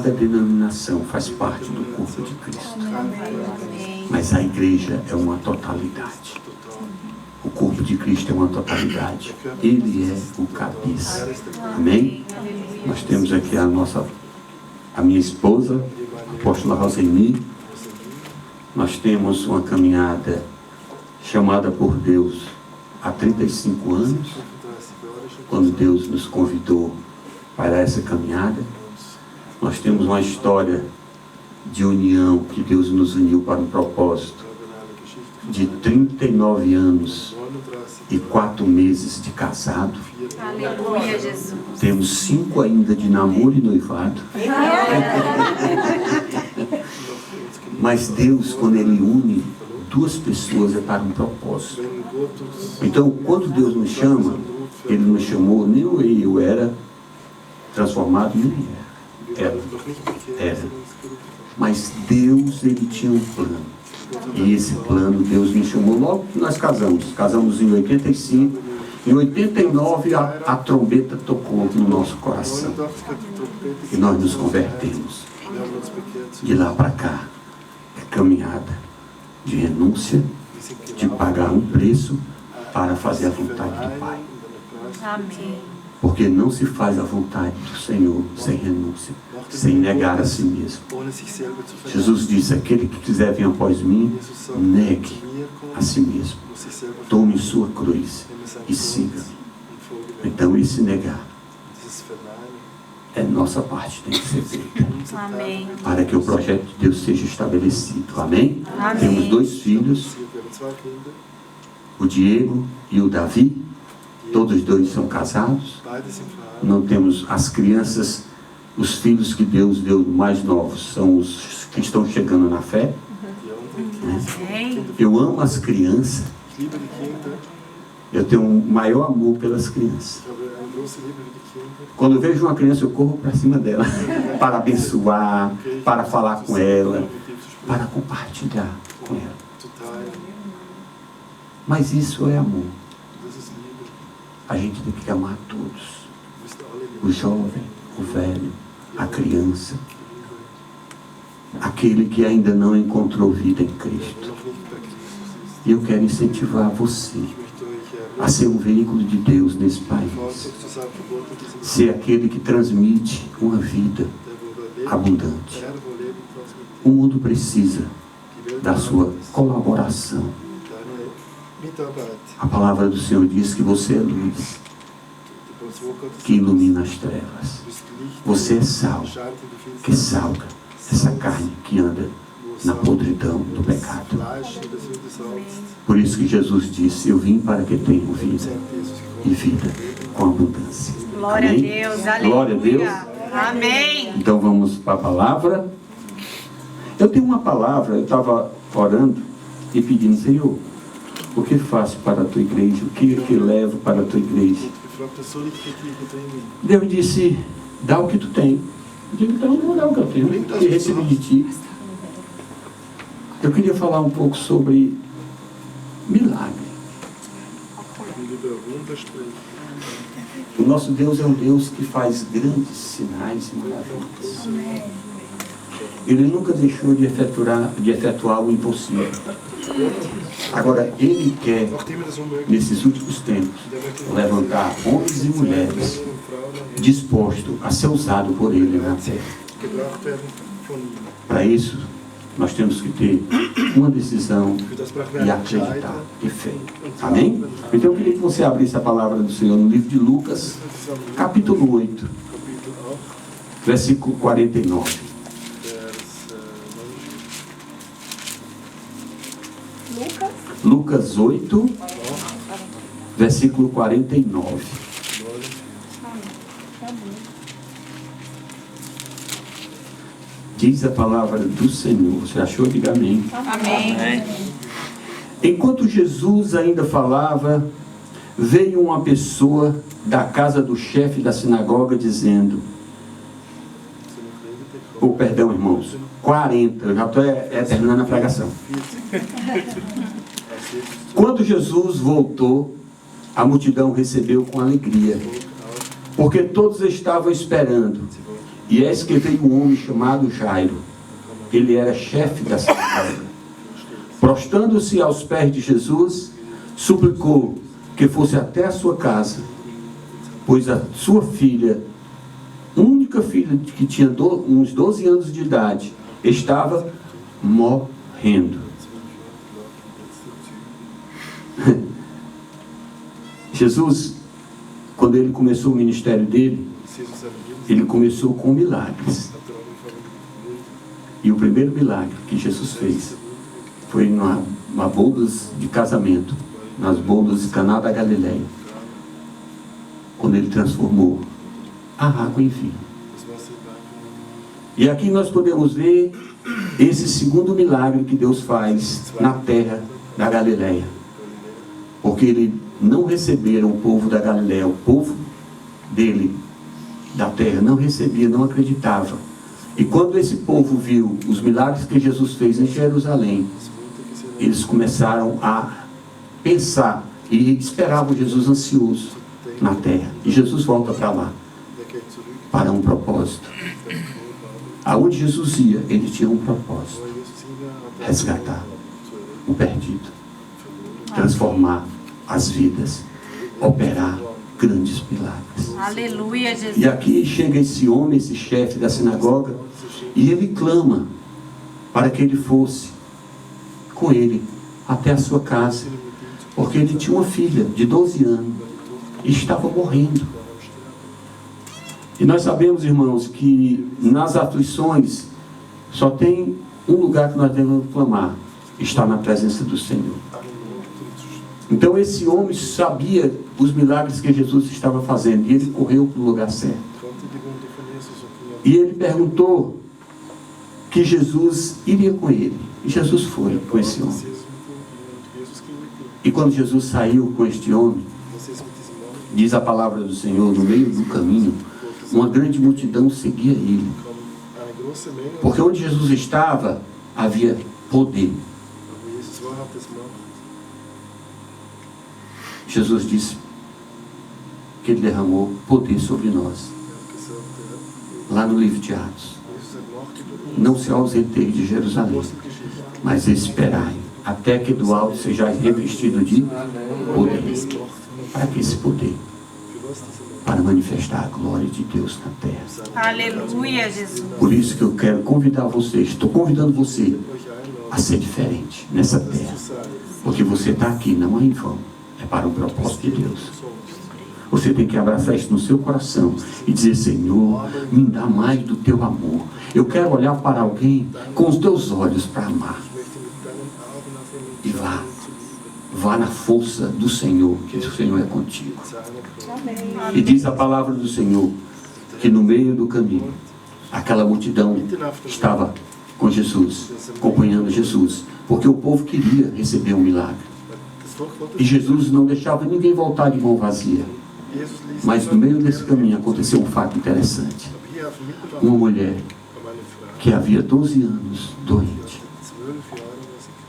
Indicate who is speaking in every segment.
Speaker 1: Cada denominação faz parte do corpo de Cristo. Mas a igreja é uma totalidade. O corpo de Cristo é uma totalidade. Ele é o cabeça. Amém? Nós temos aqui a minha esposa, a apóstola Roseni. Nós temos uma caminhada chamada por Deus há 35 anos, quando Deus nos convidou para essa caminhada. Nós temos uma história de união, que Deus nos uniu para um propósito, de 39 anos e 4 meses de casado.
Speaker 2: Aleluia, Jesus.
Speaker 1: Temos 5 ainda de namoro e noivado. Mas Deus, quando Ele une duas pessoas, é para um propósito. Então, quando Deus nos chama, Ele nos chamou, nem eu era transformado, nem era. Mas Deus, Ele tinha um plano. E esse plano, Deus nos chamou logo que nós casamos. Casamos em 85. Em 89, a trombeta tocou no nosso coração. E nós nos convertemos. De lá para cá, é caminhada de renúncia, de pagar um preço para fazer a vontade do Pai.
Speaker 2: Amém.
Speaker 1: Porque não se faz a vontade do Senhor sem renúncia, sem negar a si mesmo. Jesus disse: aquele que quiser vir após mim, negue a si mesmo. Tome sua cruz e siga. Então esse negar é nossa parte, tem que ser feita.
Speaker 2: Amém.
Speaker 1: Para que o projeto de Deus seja estabelecido. Amém?
Speaker 2: Amém.
Speaker 1: Temos 2 filhos, o Diego e o Davi. Todos os 2 são casados. Não temos as crianças, os filhos que Deus deu mais novos, são os que estão chegando na fé. Eu amo as crianças. Eu tenho um maior amor pelas crianças. Quando eu vejo uma criança, eu corro para cima dela para abençoar, para falar com ela, para compartilhar com ela. Mas isso é amor. A gente tem que amar todos. O jovem, o velho, a criança, aquele que ainda não encontrou vida em Cristo. E eu quero incentivar você a ser um veículo de Deus nesse país. Ser aquele que transmite uma vida abundante. O mundo precisa da sua colaboração. A palavra do Senhor diz que você é luz que ilumina as trevas. Você é sal que salga essa carne que anda na podridão do pecado. Por isso que Jesus disse: eu vim para que tenham vida e vida com abundância.
Speaker 2: Glória
Speaker 1: Amém?
Speaker 2: a Deus, aleluia.
Speaker 1: Glória a Deus.
Speaker 2: Amém.
Speaker 1: Então vamos para a palavra. Eu tenho uma palavra, eu estava orando e pedindo: Senhor, o que faço para a tua igreja? O que levo para a tua igreja? Deus disse: dá o que tu tem. Eu digo: então eu vou dar o que eu tenho, que recebi de ti. Eu queria falar um pouco sobre milagre. O nosso Deus é um Deus que faz grandes sinais e maravilhas. Ele nunca deixou de efetuar o impossível. Agora, Ele quer, nesses últimos tempos, levantar homens e mulheres dispostos a ser usados por Ele na terra. Para isso, nós temos que ter uma decisão e acreditar e fé. Amém? Então eu queria que você abrisse a palavra do Senhor no livro de Lucas, capítulo 8, versículo 49. Lucas 8, versículo 49. Diz a palavra do Senhor. Você achou? Diga amém.
Speaker 2: Amém.
Speaker 1: Enquanto Jesus ainda falava, veio uma pessoa da casa do chefe da sinagoga dizendo: perdão, irmãos, 40, eu já estou terminando a pregação. Quando Jesus voltou, a multidão recebeu com alegria, porque todos estavam esperando E eis que veio um homem chamado Jairo. Ele era chefe da sinagoga. Prostrando-se aos pés de Jesus, suplicou que fosse até a sua casa, pois a sua filha, única filha que tinha uns 12 anos de idade, estava morrendo. Jesus, quando ele começou o ministério dele, ele começou com milagres. E o primeiro milagre que Jesus fez foi numa bodas de casamento, nas bodas de Caná da Galileia, quando ele transformou a água em vinho. E aqui nós podemos ver esse segundo milagre que Deus faz na terra da Galileia, porque ele não receberam o povo da Galileia, o povo dele, da terra, não recebia, não acreditava. E quando esse povo viu os milagres que Jesus fez em Jerusalém, eles começaram a pensar e esperavam Jesus ansioso na terra. E Jesus volta para lá, para um propósito. Aonde Jesus ia, ele tinha um propósito: resgatar o perdido, transformar as vidas, operar grandes milagres.
Speaker 2: Aleluia, Jesus.
Speaker 1: E aqui chega esse homem, esse chefe da sinagoga, e ele clama para que ele fosse com ele até a sua casa, porque ele tinha uma filha de 12 anos e estava morrendo. E nós sabemos, irmãos, que nas aflições só tem um lugar que nós devemos clamar: está na presença do Senhor. Então esse homem sabia os milagres que Jesus estava fazendo, e ele correu para o lugar certo. E ele perguntou que Jesus iria com ele. E Jesus foi com esse homem. E quando Jesus saiu com este homem, diz a palavra do Senhor, no meio do caminho, uma grande multidão seguia ele. Porque onde Jesus estava, havia poder. Jesus disse que ele derramou poder sobre nós. Lá no livro de Atos: não se ausentei de Jerusalém, mas esperai até que do alto sejais revestido de poder. Para que esse poder? Para manifestar a glória de Deus na terra.
Speaker 2: Aleluia, Jesus.
Speaker 1: Por isso que eu quero convidar você, estou convidando você a ser diferente nessa terra. Porque você está aqui, não é em vão, é para o propósito de Deus. Você tem que abraçar isso no seu coração e dizer: Senhor, me dá mais do teu amor. Eu quero olhar para alguém com os teus olhos para amar. E vá na força do Senhor, que o Senhor é contigo. E diz a palavra do Senhor que no meio do caminho aquela multidão estava com Jesus, acompanhando Jesus, porque o povo queria receber um milagre. E Jesus não deixava ninguém voltar de mão vazia. Mas no meio desse caminho aconteceu um fato interessante. Uma mulher que havia 12 anos doente,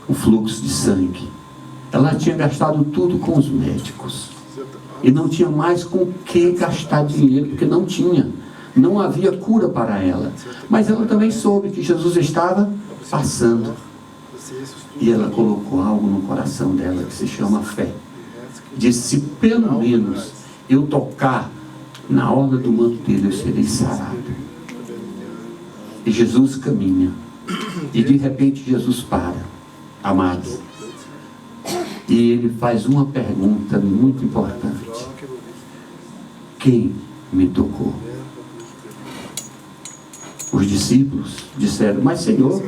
Speaker 1: um fluxo de sangue. Ela tinha gastado tudo com os médicos e não tinha mais com que gastar dinheiro, porque não tinha, não havia cura para ela. Mas ela também soube que Jesus estava passando, e ela colocou algo no coração dela que se chama fé. Disse: se pelo menos eu tocar na orla do manto dele, eu serei sarado. E Jesus caminha, e de repente Jesus para, amados, e ele faz uma pergunta muito importante: quem me tocou? Os discípulos disseram: mas Senhor,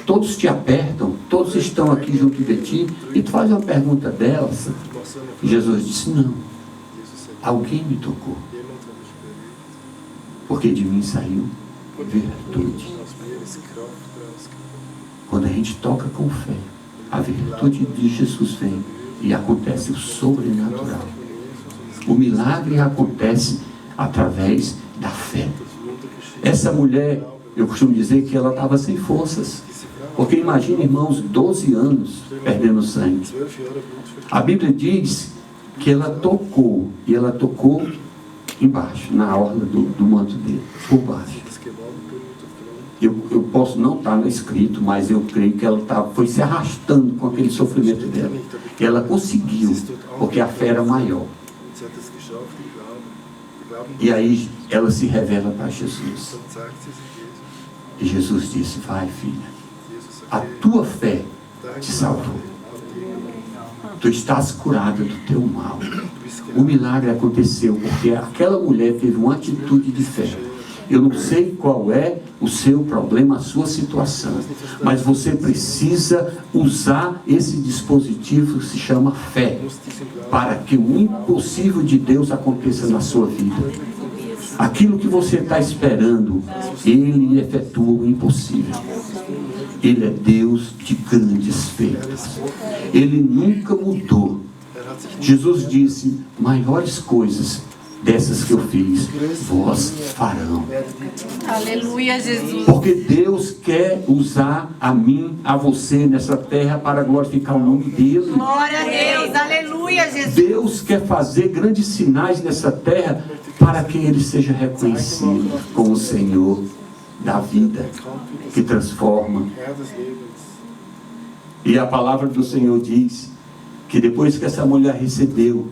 Speaker 1: todos te apertam, todos estão aqui junto de ti, e tu faz uma pergunta delas. E Jesus disse: não, alguém me tocou, porque de mim saiu virtude. Quando a gente toca com fé, a virtude de Jesus vem e acontece o sobrenatural. O milagre acontece através da fé. Essa mulher, eu costumo dizer que ela estava sem forças, porque imagina, irmãos, 12 anos perdendo sangue. A Bíblia diz que ela tocou, e ela tocou embaixo, na orla do manto dele, por baixo. eu posso não estar no escrito, mas eu creio que ela foi se arrastando com aquele sofrimento dela. E ela conseguiu, porque a fé era maior. E aí ela se revela para Jesus. E Jesus disse: vai, filha, a tua fé te salvou. Tu estás curada do teu mal. O milagre aconteceu porque aquela mulher teve uma atitude de fé. Eu não sei qual é o seu problema, a sua situação, mas você precisa usar esse dispositivo que se chama fé, para que o impossível de Deus aconteça na sua vida. Aquilo que você está esperando, Ele efetua o impossível. Ele é Deus de grandes feitos. Ele nunca mudou. Jesus disse: maiores coisas dessas que eu fiz, vós farão.
Speaker 2: Aleluia, Jesus.
Speaker 1: Porque Deus quer usar a mim, a você nessa terra para glorificar o nome dele.
Speaker 2: Glória a Deus, aleluia, Jesus.
Speaker 1: Deus quer fazer grandes sinais nessa terra para que Ele seja reconhecido como o Senhor da vida, que transforma. E a palavra do Senhor diz que depois que essa mulher recebeu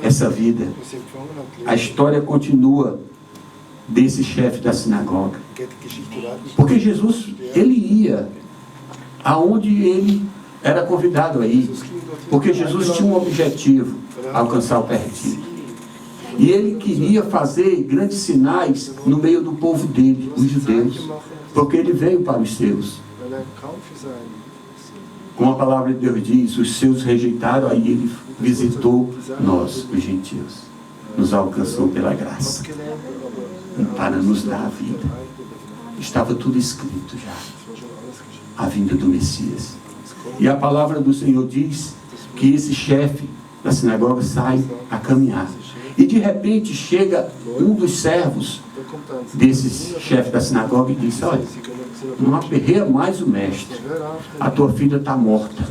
Speaker 1: essa vida, a história continua desse chefe da sinagoga. Porque Jesus, ele ia aonde ele era convidado a ir. Porque Jesus tinha um objetivo: alcançar o perdido. E ele queria fazer grandes sinais no meio do povo dele, os judeus. Porque ele veio para os seus. Como a palavra de Deus diz, os seus rejeitaram, aí ele visitou nós, os gentios. Nos alcançou pela graça, para nos dar a vida. Estava tudo escrito já, a vinda do Messias. E a palavra do Senhor diz que esse chefe da sinagoga sai a caminhar. E de repente chega um dos servos desse chefe da sinagoga e diz: olha, não aperreia mais o mestre, a tua filha está morta,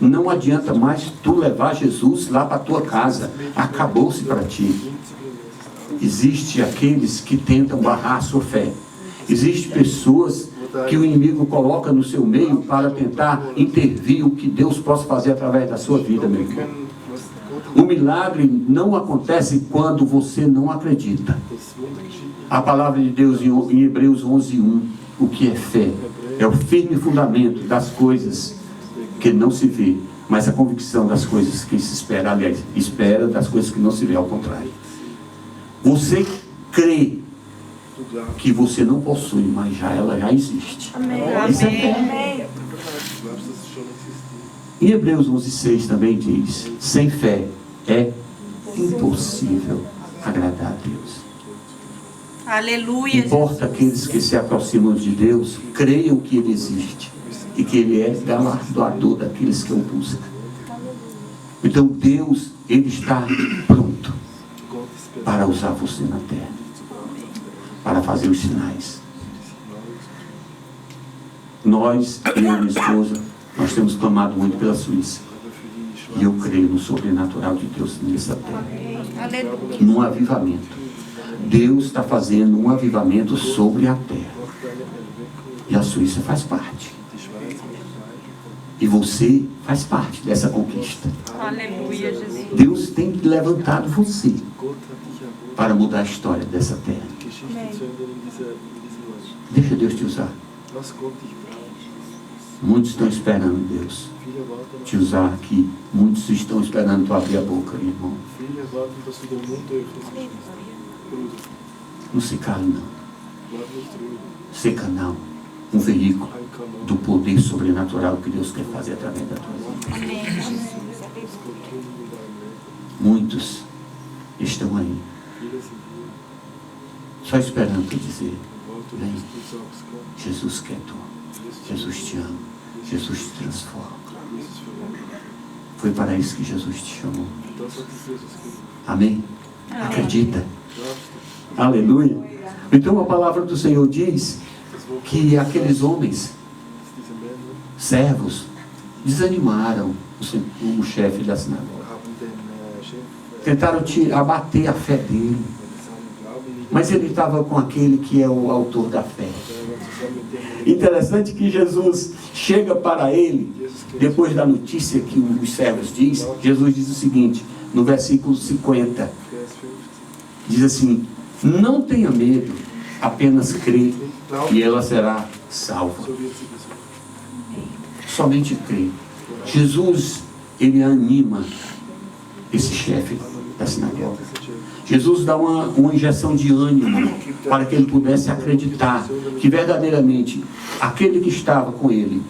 Speaker 1: não adianta mais tu levar Jesus lá para a tua casa, acabou-se para ti. Existem aqueles que tentam barrar a sua fé. Existem pessoas que o inimigo coloca no seu meio para tentar intervir o que Deus possa fazer através da sua vida, meu irmão. O milagre não acontece quando você não acredita. A palavra de Deus em Hebreus 11:1, o que é fé? É o firme fundamento das coisas que não se vê, mas a convicção das coisas que se espera. Aliás, espera das coisas que não se vê, ao contrário. Você crê que você não possui, mas ela já existe.
Speaker 2: Amém.
Speaker 1: Isso é fé. Em Hebreus 11:6 também diz: sem fé é impossível agradar a Deus.
Speaker 2: Aleluia.
Speaker 1: Importa aqueles que se aproximam de Deus creiam que Ele existe e que Ele é galardoador daqueles que o buscam. Então Deus, Ele está pronto para usar você na terra, para fazer os sinais. Nós, eu e minha esposa, nós temos clamado muito pela Suíça. E eu creio no sobrenatural de Deus nessa terra.
Speaker 2: Aleluia.
Speaker 1: Num avivamento. Deus está fazendo um avivamento sobre a terra. E a Suíça faz parte. E você faz parte dessa conquista.
Speaker 2: Aleluia, Jesus.
Speaker 1: Deus tem levantado você para mudar a história dessa terra. Deixa Deus te usar. Muitos estão esperando Deus te usar aqui. Muitos estão esperando tu abrir a boca, irmão. Não se cale, não. Seca, não. Um veículo do poder sobrenatural que Deus quer fazer através da tua vida. Muitos estão aí, só esperando tu dizer: vem, Jesus quer tu, Jesus te ama, Jesus te transforma. Foi para isso que Jesus te chamou. Amém? Acredita? Aleluia. Então a palavra do Senhor diz que aqueles homens, servos, desanimaram o chefe da sinagoga. Tentaram abater a fé dele. Mas ele estava com aquele que é o autor da fé. Interessante que Jesus chega para ele, depois da notícia que os servos diz, Jesus diz o seguinte, no versículo 50, diz assim, não tenha medo, apenas crê e ela será salva. Somente crê. Jesus, ele anima esse chefe da sinagoga. Jesus dá uma injeção de ânimo para que ele pudesse acreditar que verdadeiramente aquele que estava com ele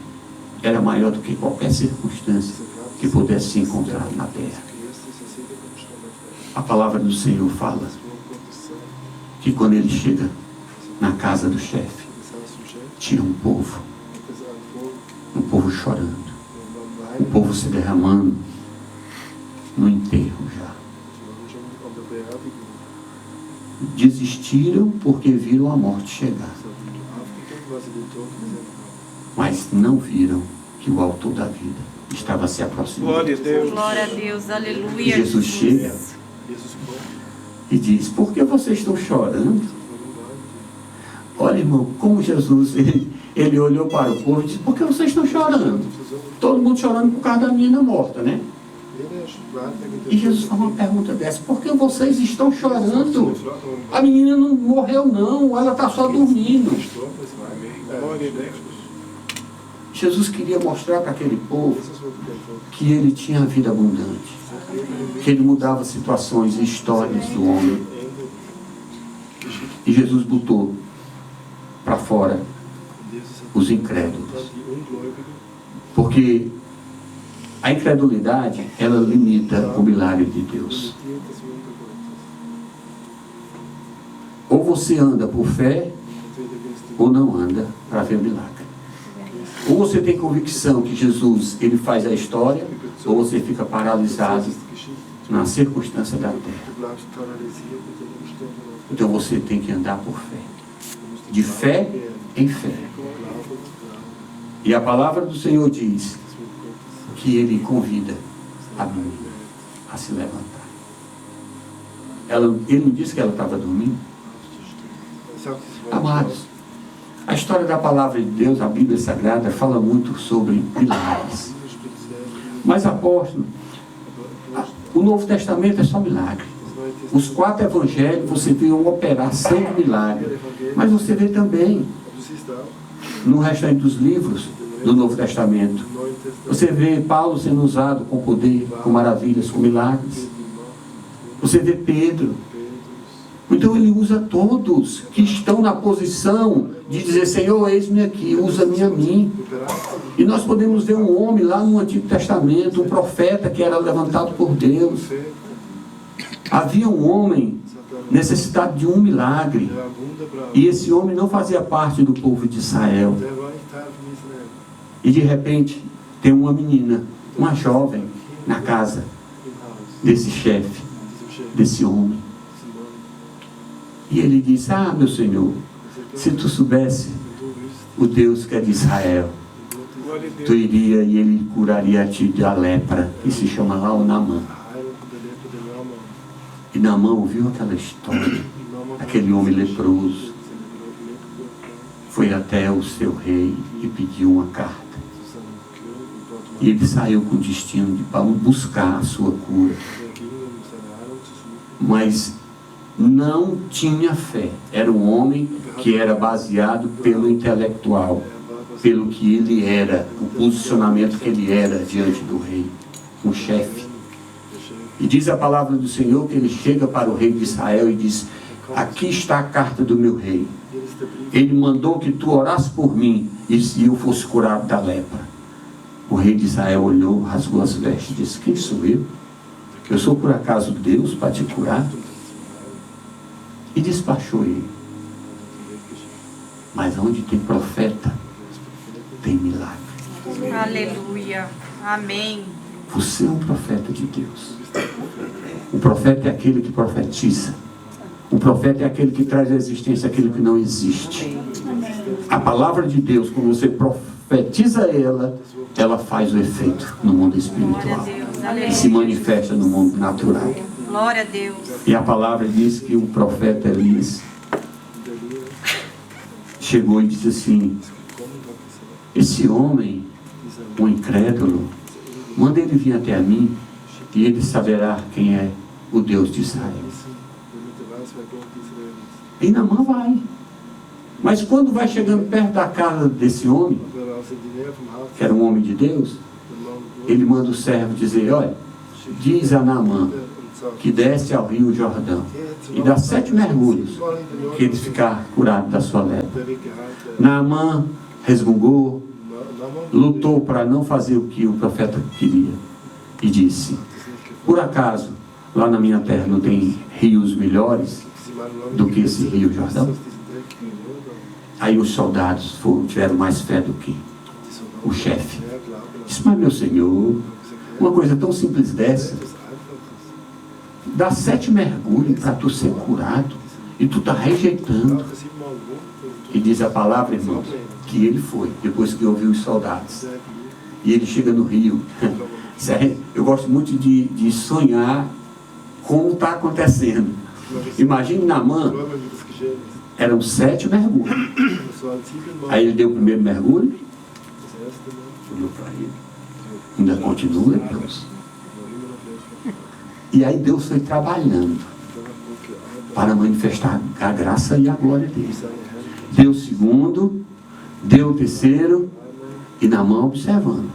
Speaker 1: era maior do que qualquer circunstância que pudesse se encontrar na terra. A palavra do Senhor fala que quando ele chega na casa do chefe, tinha um povo chorando, um povo se derramando no enterro já. Desistiram porque viram a morte chegar, mas não viram que o autor da vida estava se aproximando.
Speaker 3: Glória a Deus.
Speaker 2: Glória a Deus, aleluia.
Speaker 1: E Jesus chega e diz, por que vocês estão chorando? Olha, irmão, como Jesus, ele olhou para o povo e disse, por que vocês estão chorando? Todo mundo chorando por causa da menina morta, né? E Jesus faz uma pergunta dessa, por que vocês estão chorando? A menina não morreu não, ela está só dormindo. Jesus queria mostrar para aquele povo que ele tinha a vida abundante, que ele mudava situações e histórias do homem. E Jesus botou para fora os incrédulos, porque a incredulidade, ela limita o milagre de Deus. Ou você anda por fé, ou não anda para ver o milagre. Ou você tem convicção que Jesus, ele faz a história, ou você fica paralisado na circunstância da terra. Então você tem que andar por fé. De fé em fé. E a palavra do Senhor diz que ele convida a menina a se levantar. Ele não disse que ela estava dormindo? Amados, a história da palavra de Deus, a Bíblia Sagrada, fala muito sobre milagres. Mas, apóstolo, o Novo Testamento é só milagre. Os 4 evangelhos, você vê uma operação de milagre. Mas você vê também, no restante dos livros do Novo Testamento, você vê Paulo sendo usado com poder, com maravilhas, com milagres. Você vê Pedro. Então ele usa todos que estão na posição de dizer, Senhor, eis-me aqui, usa-me a mim. E nós podemos ver um homem lá no Antigo Testamento, um profeta que era levantado por Deus. Havia um homem necessitado de um milagre. E esse homem não fazia parte do povo de Israel. E de repente, tem uma menina, uma jovem, na casa desse chefe, desse homem. E ele diz, meu Senhor, se tu soubesse o Deus que é de Israel, tu iria e ele curaria a ti da lepra, que se chama lá o Naamã. E Naamã ouviu aquela história, aquele homem leproso, foi até o seu rei e pediu uma carta. E ele saiu com o destino de buscar a sua cura. Mas não tinha fé. Era um homem que era baseado pelo intelectual, pelo que ele era, o posicionamento que ele era diante do rei, um chefe. E diz a palavra do Senhor que ele chega para o rei de Israel e diz, aqui está a carta do meu rei. Ele mandou que tu orasse por mim e se eu fosse curado da lepra. O rei de Israel olhou, rasgou as vestes e disse, quem sou eu? Eu sou por acaso Deus para te curar? E despachou ele. Mas onde tem profeta, tem milagre.
Speaker 2: Aleluia. Amém.
Speaker 1: Você é um profeta de Deus. O profeta é aquele que profetiza. O profeta é aquele que traz à existência aquilo que não existe. A palavra de Deus, quando você profetiza ela faz o efeito no mundo espiritual. E se manifesta no mundo natural.
Speaker 2: Glória a Deus.
Speaker 1: E a palavra diz que o profeta Elias chegou e disse assim: esse homem, um incrédulo, manda ele vir até a mim e ele saberá quem é o Deus de Israel. E Naamã vai. Mas quando vai chegando perto da casa desse homem, que era um homem de Deus, ele manda o servo dizer: olha, diz a Naamã que desce ao rio Jordão e dá 7 mergulhos, que ele ficar curado da sua lepra. Naamã resmungou, lutou para não fazer o que o profeta queria e disse: por acaso lá na minha terra não tem rios melhores do que esse rio Jordão? Aí os soldados tiveram mais fé do que o chefe. Disse: mas meu senhor, uma coisa tão simples dessa, dá 7 mergulhos para tu ser curado e tu está rejeitando. E diz a palavra, irmãos, que ele foi, depois que ouviu os soldados. E ele chega no rio. Eu gosto muito de sonhar como está acontecendo. Imagine Naamã, eram 7 mergulhos. Aí ele deu o primeiro mergulho, olhou para ele, ainda continua, Deus. E aí Deus foi trabalhando para manifestar a graça e a glória dele. Deu o segundo, deu o terceiro, e Naamã observando.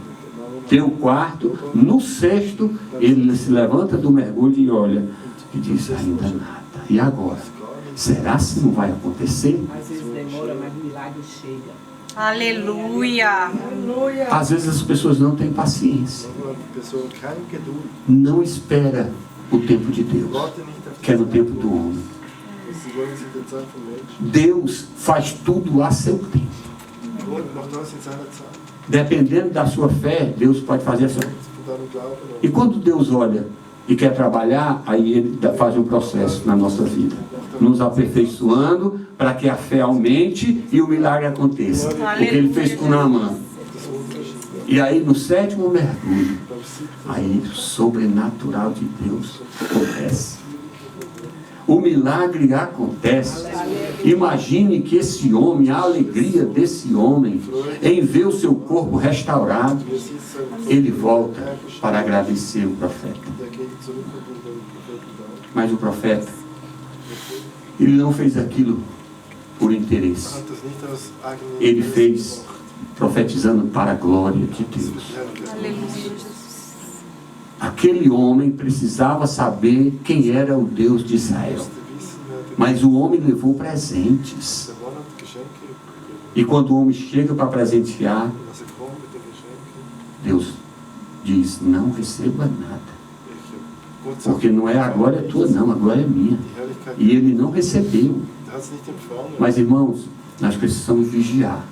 Speaker 1: Deu o quarto, no sexto, ele se levanta do mergulho e olha, e diz: ainda nada. E agora? Será se não vai acontecer?
Speaker 3: Às vezes demora, mas o milagre chega.
Speaker 2: Aleluia.
Speaker 1: Às vezes as pessoas não têm paciência. Não espera o tempo de Deus, que é no tempo do homem. Deus faz tudo a seu tempo. Dependendo da sua fé, Deus pode fazer assim. E quando Deus olha e quer trabalhar, aí Ele faz um processo na nossa vida, nos aperfeiçoando para que a fé aumente e o milagre aconteça. O que Ele fez com Naamã. E aí no 7º mergulho, aí o sobrenatural de Deus acontece. O milagre acontece. Imagine que esse homem, a alegria desse homem em ver o seu corpo restaurado, ele volta para agradecer o profeta. Mas o profeta, ele não fez aquilo por interesse. Ele fez profetizando para a glória de Deus. Aquele homem precisava saber quem era o Deus de Israel. Mas o homem levou presentes. E quando o homem chega para presentear, Deus diz: não receba nada. Porque não é a glória tua não, a glória é minha. E ele não recebeu. Mas irmãos, nós precisamos vigiar.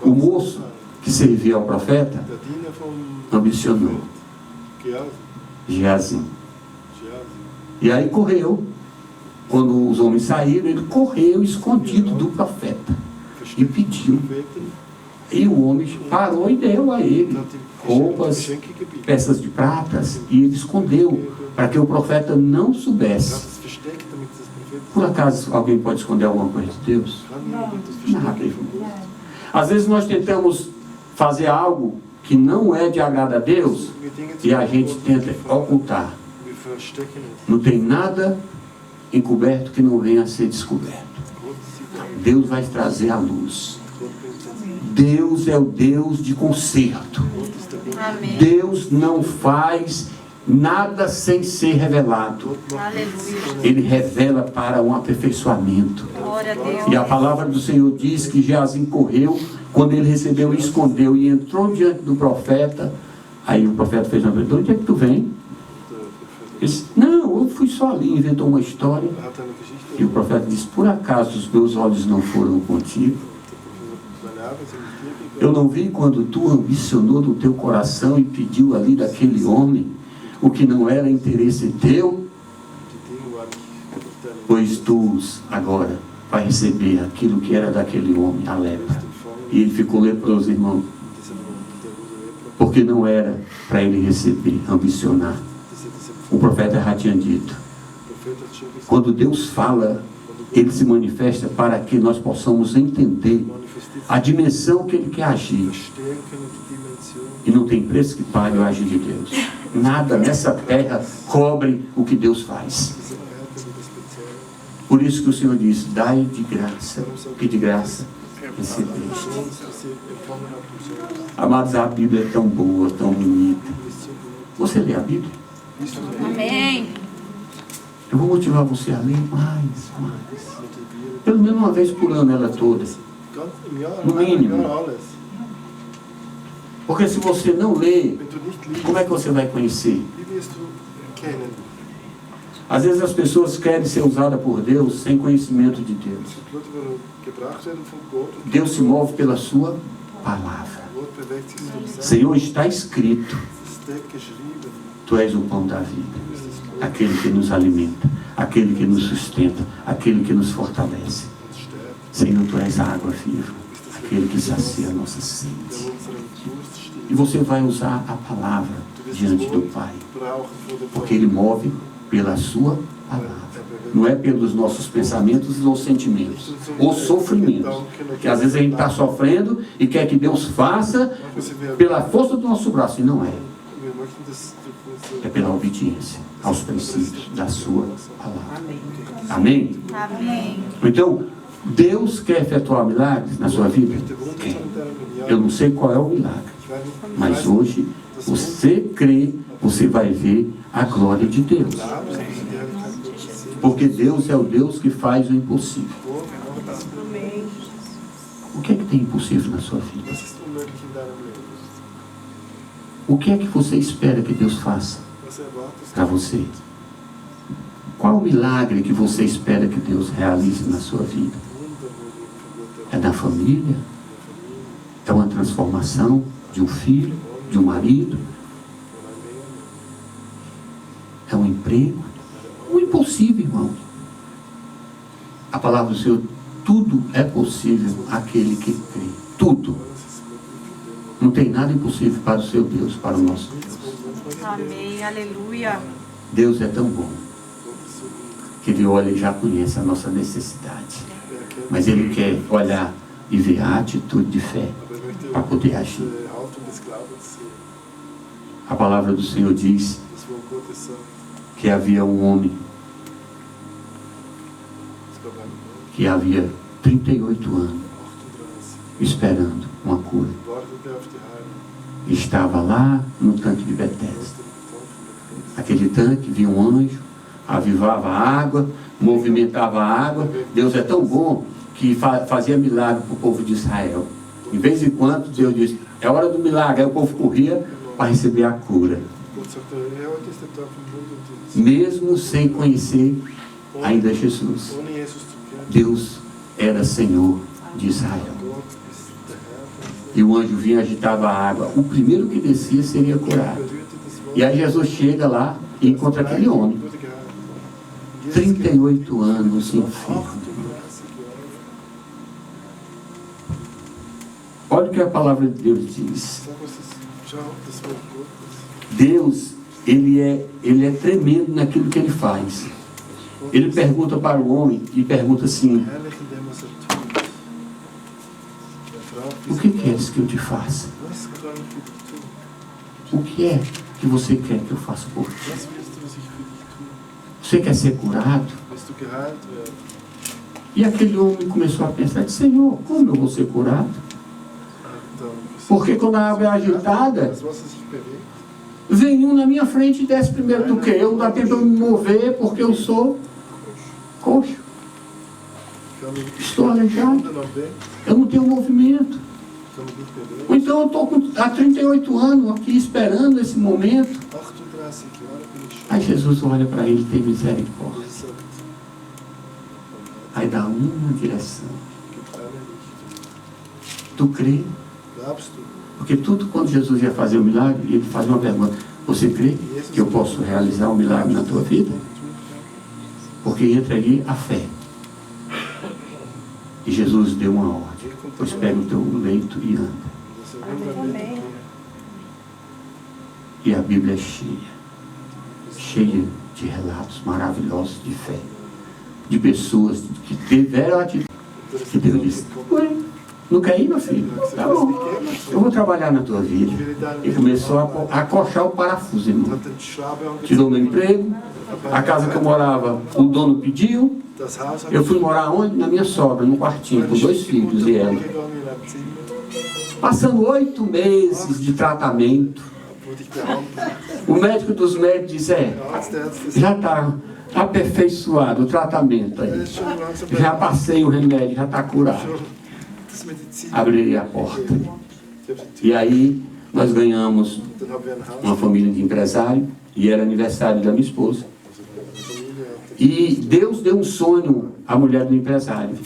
Speaker 1: O moço que servia ao profeta ambicionou Geazi. E aí correu. Quando os homens saíram, ele correu escondido do profeta e pediu. E o homem parou e deu a ele roupas, peças de pratas, e ele escondeu para que o profeta não soubesse. Por acaso alguém pode esconder alguma coisa de Deus? Nada, irmão. Às vezes nós tentamos fazer algo que não é de agrado a Deus e a gente tenta ocultar. Não tem nada encoberto que não venha a ser descoberto. Deus vai trazer a luz. Deus é o Deus de conserto.
Speaker 2: Amém.
Speaker 1: Deus não faz nada sem ser revelado.
Speaker 2: Aleluia.
Speaker 1: Ele revela para um aperfeiçoamento.
Speaker 2: Glória a Deus.
Speaker 1: E a palavra do Senhor diz que Geazi correu, quando ele recebeu, escondeu e entrou diante do profeta. Aí o profeta fez uma pergunta: onde é que tu vem? Ele disse: não, eu fui só ali, inventou uma história. E o profeta disse: por acaso os meus olhos não foram contigo? Eu não vi quando tu ambicionou no teu coração e pediu ali daquele homem o que não era interesse teu? Pois tu agora vai receber aquilo que era daquele homem, a lepra. E ele ficou leproso, irmão, porque não era para ele receber, ambicionar. O profeta já tinha dito: quando Deus fala Ele se manifesta para que nós possamos entender a dimensão que Ele quer agir. E não tem preço que pague o agir de Deus. Nada nessa terra cobre o que Deus faz. Por isso que o Senhor diz: dai de graça, que de graça recebeste. Amados, a Bíblia é tão boa, tão bonita. Você lê a Bíblia?
Speaker 2: Amém.
Speaker 1: Eu vou motivar você a ler mais. Pelo menos uma vez por ano ela toda. No mínimo. Porque se você não lê, como é que você vai conhecer? Às vezes as pessoas querem ser usadas por Deus sem conhecimento de Deus. Deus se move pela sua palavra. Senhor, está escrito: Tu és o pão da vida, aquele que nos alimenta, aquele que nos sustenta, aquele que nos fortalece. Senhor, Tu és a água viva, aquele que sacia a nossa sede. E você vai usar a palavra diante do Pai, porque Ele move pela sua palavra. Não é pelos nossos pensamentos ou sentimentos, ou sofrimentos. Que às vezes a gente está sofrendo e quer que Deus faça pela força do nosso braço, e não é. É pela obediência aos princípios da sua palavra. Amém?
Speaker 2: Amém.
Speaker 1: Então, Deus quer efetuar milagres na sua vida? Quer. Eu não sei qual é o milagre, mas hoje, você crê, você vai ver a glória de Deus. Porque Deus é o Deus que faz o impossível. O que é que tem impossível na sua vida? O que é que você espera que Deus faça para você? Qual o milagre que você espera que Deus realize na sua vida? É da família? É uma transformação de um filho, de um marido? É um emprego? O impossível, irmão. A palavra do Senhor: tudo é possível àquele que crê. Tudo. Não tem nada impossível para o seu Deus, para o nosso Deus.
Speaker 2: Amém. Aleluia.
Speaker 1: Deus é tão bom que Ele olha e já conhece a nossa necessidade. Mas Ele quer olhar e ver a atitude de fé para poder agir. A palavra do Senhor diz que havia um homem que havia 38 anos esperando uma cura. Estava lá no tanque de Betesda. Aquele tanque, vinha um anjo, avivava a água, movimentava a água. Deus é tão bom que fazia milagre para o povo de Israel. De vez em quando Deus disse: é hora do milagre. Aí o povo corria para receber a cura. Mesmo sem conhecer ainda Jesus, Deus era Senhor de Israel. E o anjo vinha e agitava a água. O primeiro que descia seria curado. E aí Jesus chega lá e encontra aquele homem, 38 anos enfermo. Olha o que a palavra de Deus diz. Deus, ele é tremendo naquilo que Ele faz. Ele pergunta para o homem e pergunta assim: o que queres que eu te faça? O que é que você quer que eu faça por ti? Você quer ser curado? E aquele homem começou a pensar: Senhor, como eu vou ser curado? Porque quando a água é agitada, vem um na minha frente e desce primeiro do que eu. Não dá tempo de eu me mover porque eu sou coxo. Estou aleijado. Eu não tenho movimento. Ou então eu estou há 38 anos aqui esperando esse momento. Aí Jesus olha para ele e tem misericórdia. Aí dá uma direção. Tu crê? Porque tudo quando Jesus ia fazer o milagre, ele faz uma pergunta: você crê que eu posso realizar um milagre na tua vida? Porque entra ali a fé. E Jesus deu uma ordem: pois pega o teu leito e anda.
Speaker 2: Amém.
Speaker 1: E a Bíblia é cheia de relatos maravilhosos de fé. de pessoas que tiveram a atitude. Que Deus disse: ué, não quer ir, meu filho? Tá bom, eu vou trabalhar na tua vida. E começou a acochar o parafuso, irmão. Tirou meu emprego, a casa que eu morava, o dono pediu. Eu fui morar onde? Na minha sogra, num quartinho, com 2 filhos e ela. Passando 8 meses de tratamento, o médico dos médicos diz: já está aperfeiçoado o tratamento aí. Já passei o remédio, já está curado. Abri a porta. E aí nós ganhamos uma família de empresário, e era aniversário da minha esposa. E Deus deu um sonho à mulher do empresário.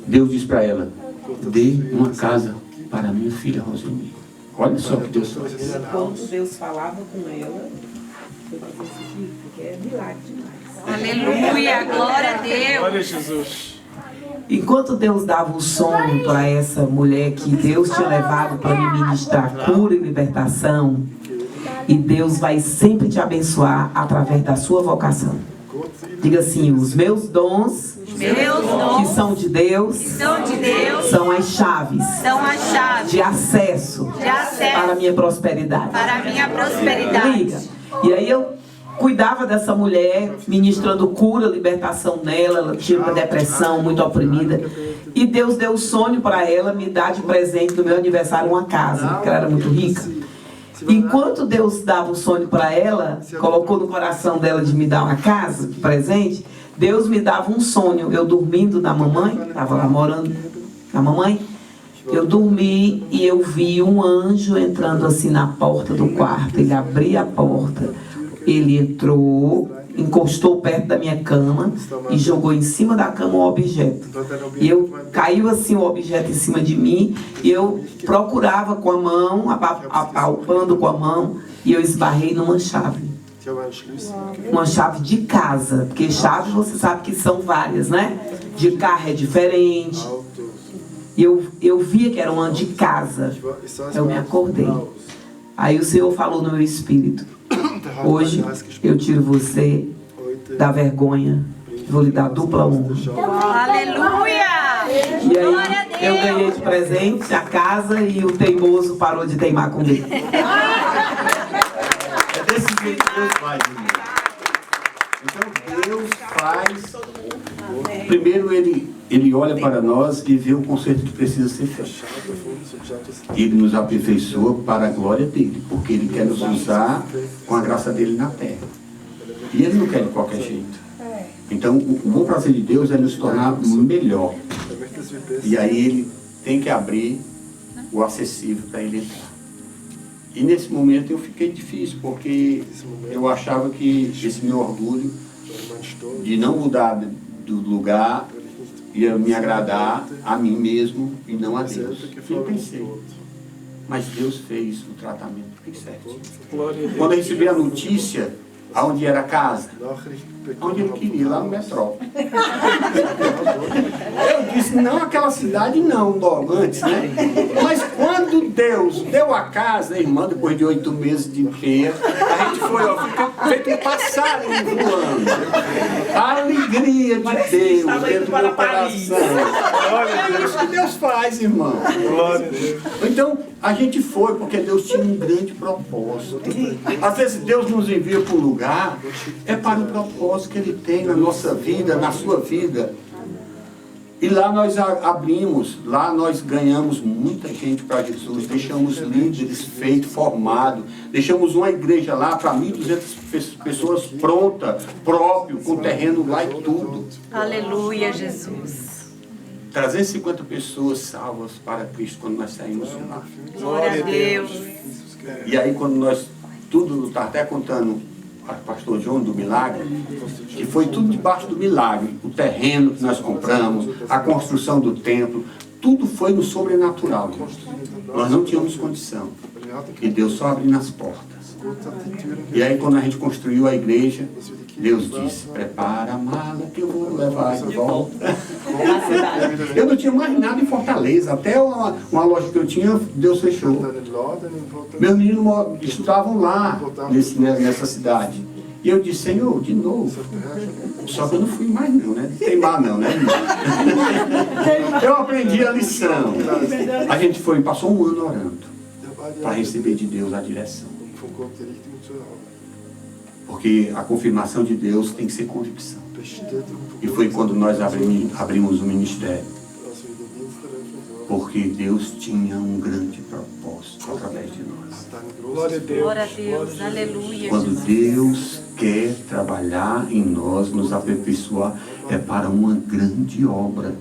Speaker 1: Deus disse para ela: dê uma casa para minha filha Roseni. Olha só o que Deus faz.
Speaker 3: Quando Deus falava com ela, eu falei assim, porque é milagre demais.
Speaker 2: Aleluia, glória a Deus.
Speaker 4: Glória a Jesus.
Speaker 3: Enquanto Deus dava um sonho para essa mulher que Deus tinha levado para me ministrar cura e libertação, e Deus vai sempre te abençoar através da sua vocação. Diga assim: os meus dons, que são de Deus, são as chaves de acesso para a minha prosperidade. Liga. E aí eu cuidava dessa mulher, ministrando cura, libertação nela. Ela tinha uma depressão, muito oprimida. E Deus deu o sonho para ela me dar de presente no meu aniversário uma casa, porque ela era muito rica. Enquanto Deus dava o sonho para ela, colocou no coração dela de me dar uma casa de presente, Deus me dava um sonho. Eu dormindo na mamãe, estava lá morando na mamãe, eu dormi e eu vi um anjo entrando assim na porta do quarto. Ele abria a porta, ele entrou, encostou perto da minha cama e jogou em cima da cama um objeto. E caiu assim o objeto em cima de mim, e eu procurava com a mão, apalpando com a mão, e eu esbarrei numa chave. Uma chave de casa, porque chave você sabe que são várias, né? De carro é diferente. E eu via que era uma de casa. Eu me acordei. Aí o Senhor falou no meu espírito: hoje eu tiro você da vergonha, vou lhe dar dupla honra.
Speaker 2: Aleluia!
Speaker 3: E aí eu ganhei de presente a casa, e o teimoso parou de teimar comigo.
Speaker 1: É desse jeito que Deus faz, irmão. Então Deus faz. Primeiro ele olha para nós e vê o conserto que precisa ser feito. Ele nos aperfeiçoa para a glória dele, porque ele quer nos usar com a graça dele na terra. E ele não quer de qualquer jeito. Então o bom prazer de Deus é nos tornar melhor. E aí ele tem que abrir o acessível para ele entrar. E nesse momento eu fiquei difícil, porque eu achava que esse meu orgulho de não mudar do lugar ia me agradar a mim mesmo e não a Deus. E eu pensei, mas Deus fez o tratamento, fiquei certo. Quando eu recebi a notícia, aonde era a casa, onde ele queria, lá no Metrópole. Eu disse: não, aquela cidade não, logo antes, né? Mas quando Deus deu a casa, irmã, depois de 8 meses de feira, a gente foi, ó, fica feito um passarinho voando. A alegria de Deus dentro do meu coração. É isso que Deus faz, irmão. Então, a gente foi porque Deus tinha um grande propósito. Às vezes Deus nos envia para um lugar, é para o propósito que Ele tem na nossa vida, na sua vida. E lá nós abrimos, lá nós ganhamos muita gente para Jesus, deixamos líderes feitos, formados, deixamos uma igreja lá para 1.200 pessoas pronta, próprio, com terreno lá e tudo.
Speaker 2: Aleluia, Jesus.
Speaker 1: 350 pessoas salvas para Cristo quando nós saímos de lá.
Speaker 2: Glória a Deus.
Speaker 1: E aí quando nós, tudo, está até contando o pastor João do milagre, que foi tudo debaixo do milagre. O terreno que nós compramos, a construção do templo, tudo foi no sobrenatural. Nós não tínhamos condição. E Deus só abriu as portas. E aí quando a gente construiu a igreja, Deus disse: prepara a mala que eu vou levar de volta. Eu não tinha mais nada em Fortaleza. Até uma loja que eu tinha, Deus fechou. Meus meninos estudavam lá, nessa cidade. E eu disse, Senhor, de novo. Só que eu não fui mais não, né? Teimar não, né? Eu aprendi a lição. A gente passou um ano orando para receber de Deus a direção. Porque a confirmação de Deus tem que ser convicção. E foi quando nós abrimos o ministério. Porque Deus tinha um grande propósito através de nós.
Speaker 2: Glória a Deus. Aleluia.
Speaker 1: Quando Deus quer trabalhar em nós, nos aperfeiçoar, é para uma grande obra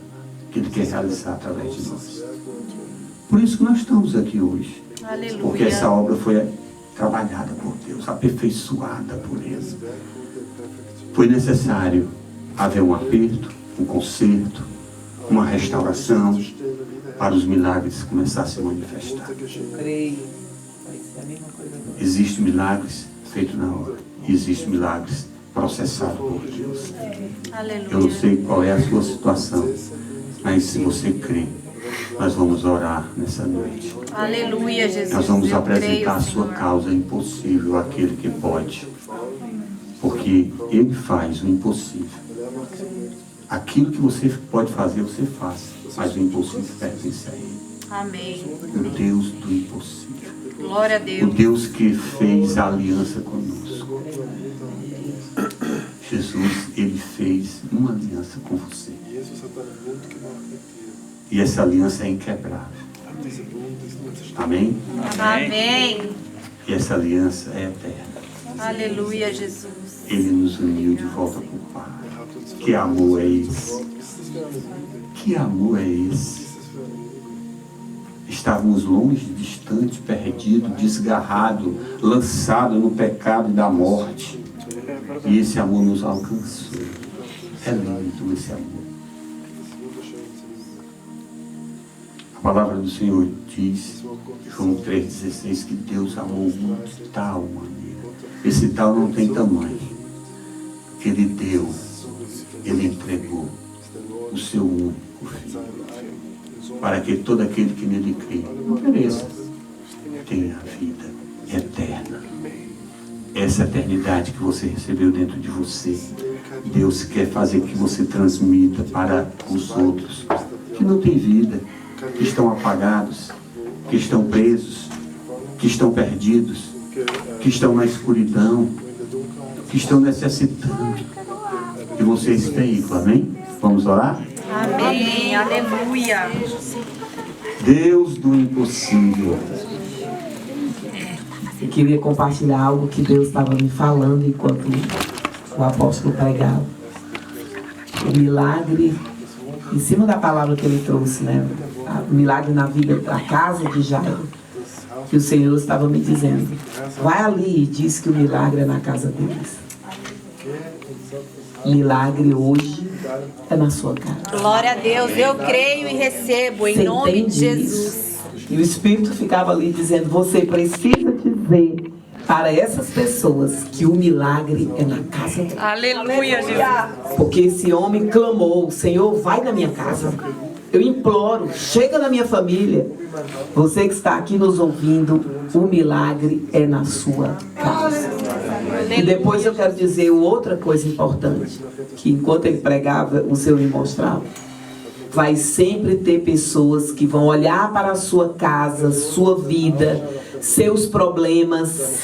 Speaker 1: que Ele quer realizar através de nós. Por isso que nós estamos aqui hoje.
Speaker 2: Aleluia.
Speaker 1: Porque essa obra foi trabalhada por Deus, aperfeiçoada por Ele. Foi necessário haver um aperto, um conserto, uma restauração, para os milagres começarem a se manifestar. Existem milagres feitos na hora. Existem milagres processados por Deus.
Speaker 2: Aleluia.
Speaker 1: Eu não sei qual é a sua situação, mas se você crê, nós vamos orar nessa noite.
Speaker 2: Aleluia, Jesus.
Speaker 1: Nós vamos
Speaker 2: Eu
Speaker 1: apresentar a
Speaker 2: creio,
Speaker 1: sua
Speaker 2: Senhor.
Speaker 1: causa impossível àquele que pode. Porque Ele faz o impossível. Aquilo que você pode fazer, você faz. Mas o impossível pertence a Ele.
Speaker 2: Amém.
Speaker 1: O Deus do impossível.
Speaker 2: Glória a
Speaker 1: O
Speaker 2: Deus.
Speaker 1: Deus que fez a aliança conosco. Jesus, Ele fez uma aliança com você. E essa aliança é inquebrável. Amém?
Speaker 2: Amém.
Speaker 1: E essa aliança é eterna.
Speaker 2: Aleluia, Jesus.
Speaker 1: Ele nos uniu de volta com o Pai. Que amor é esse? Que amor é esse? Estávamos longe, distante, perdidos, desgarrados, lançados no pecado e da morte. E esse amor nos alcançou. É lindo esse amor. A palavra do Senhor diz, João 3,16, que Deus amou muito de tal maneira. Esse tal não tem tamanho. Ele deu, Ele entregou o seu único Filho, para que todo aquele que nele crê não pereça, tenha vida eterna. Essa eternidade que você recebeu dentro de você, Deus quer fazer que você transmita para os outros que não têm vida, que estão apagados, que estão presos, que estão perdidos, que estão na escuridão, que estão necessitando de você esse veículo. Amém? Vamos orar?
Speaker 2: Amém. Aleluia.
Speaker 1: Deus do impossível.
Speaker 3: Eu queria compartilhar algo que Deus estava me falando enquanto o apóstolo pregava. O milagre, em cima da palavra que ele trouxe, né? O milagre na vida da casa de Jairo. Que o Senhor estava me dizendo, vai ali e diz que o milagre é na casa deles. Milagre hoje é na sua casa.
Speaker 2: Glória a Deus. Eu creio e recebo em
Speaker 3: Você
Speaker 2: nome de
Speaker 3: entende
Speaker 2: Jesus.
Speaker 3: isso? E o Espírito ficava ali dizendo, você precisa dizer para essas pessoas que o milagre é na casa deles.
Speaker 2: Aleluia, Jesus.
Speaker 3: Porque esse homem clamou, Senhor, vai na minha casa. Eu imploro, chega na minha família. Você que está aqui nos ouvindo, o milagre é na sua casa. E depois eu quero dizer outra coisa importante, que enquanto ele pregava, o Senhor me mostrava. Vai sempre ter pessoas que vão olhar para a sua casa, sua vida, seus problemas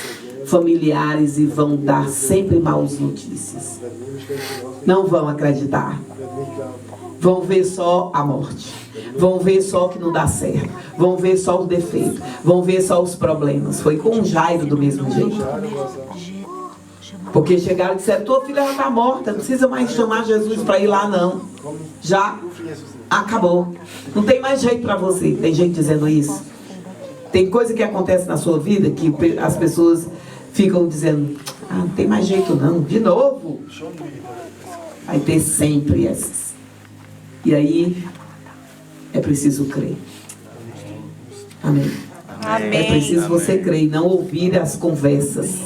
Speaker 3: familiares e vão dar sempre maus notícias. Não vão acreditar. Vão ver só a morte. Vão ver só o que não dá certo. Vão ver só os defeitos. Vão ver só os problemas. Foi com o Jairo do mesmo jeito. Porque chegaram e disseram, tua filha já está morta, não precisa mais chamar Jesus para ir lá não. Já acabou. Não tem mais jeito para você. Tem gente dizendo isso. Tem coisa que acontece na sua vida que as pessoas ficam dizendo, não tem mais jeito não. De novo. Vai ter sempre essas. E aí, é preciso crer. Amém.
Speaker 2: Amém.
Speaker 3: É preciso você crer e não ouvir as conversas,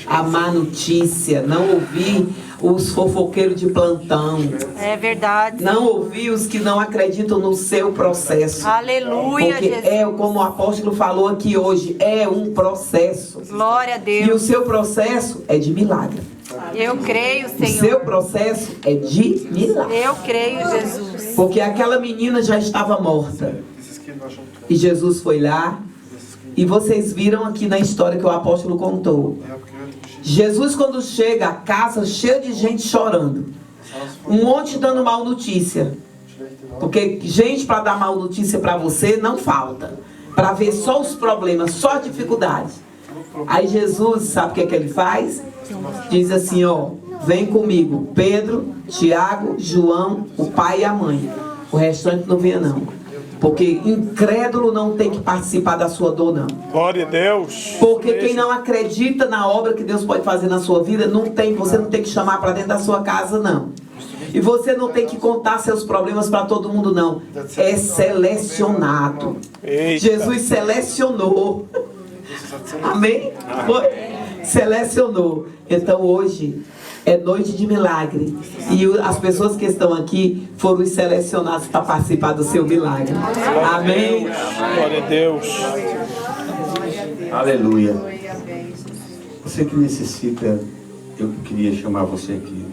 Speaker 3: a má notícia, não ouvir os fofoqueiros de plantão,
Speaker 2: É verdade.
Speaker 3: não ouvir os que não acreditam no seu processo.
Speaker 2: Aleluia,
Speaker 3: Porque
Speaker 2: Jesus.
Speaker 3: é, como o apóstolo falou aqui hoje, é um processo.
Speaker 2: Glória a
Speaker 3: E o
Speaker 2: Deus.
Speaker 3: seu processo é de milagre.
Speaker 2: Eu creio,
Speaker 3: O seu
Speaker 2: Senhor.
Speaker 3: processo é de milagre.
Speaker 2: Eu creio, Jesus.
Speaker 3: Porque aquela menina já estava morta. E Jesus foi lá. E vocês viram aqui na história que o apóstolo contou. Jesus, quando chega a casa, cheio de gente chorando. Um monte dando mal notícia. Porque gente para dar mal notícia para você não falta. Para ver só os problemas, só as dificuldades. Aí Jesus, sabe o que é que ele faz? Diz assim, ó, vem comigo, Pedro, Tiago, João, o pai e a mãe. O restante não venha não. Porque incrédulo não tem que participar da sua dor não.
Speaker 4: Glória a Deus.
Speaker 3: Porque quem não acredita na obra que Deus pode fazer na sua vida, você não tem que chamar para dentro da sua casa não. E você não tem que contar seus problemas para todo mundo não. É selecionado.
Speaker 4: Eita.
Speaker 3: Jesus selecionou. Amém? Selecionou. Então hoje é noite de milagre. E as pessoas que estão aqui foram os selecionados para participar do seu milagre. Amém?
Speaker 4: Glória a Deus.
Speaker 1: Aleluia. Você que necessita, eu queria chamar você aqui.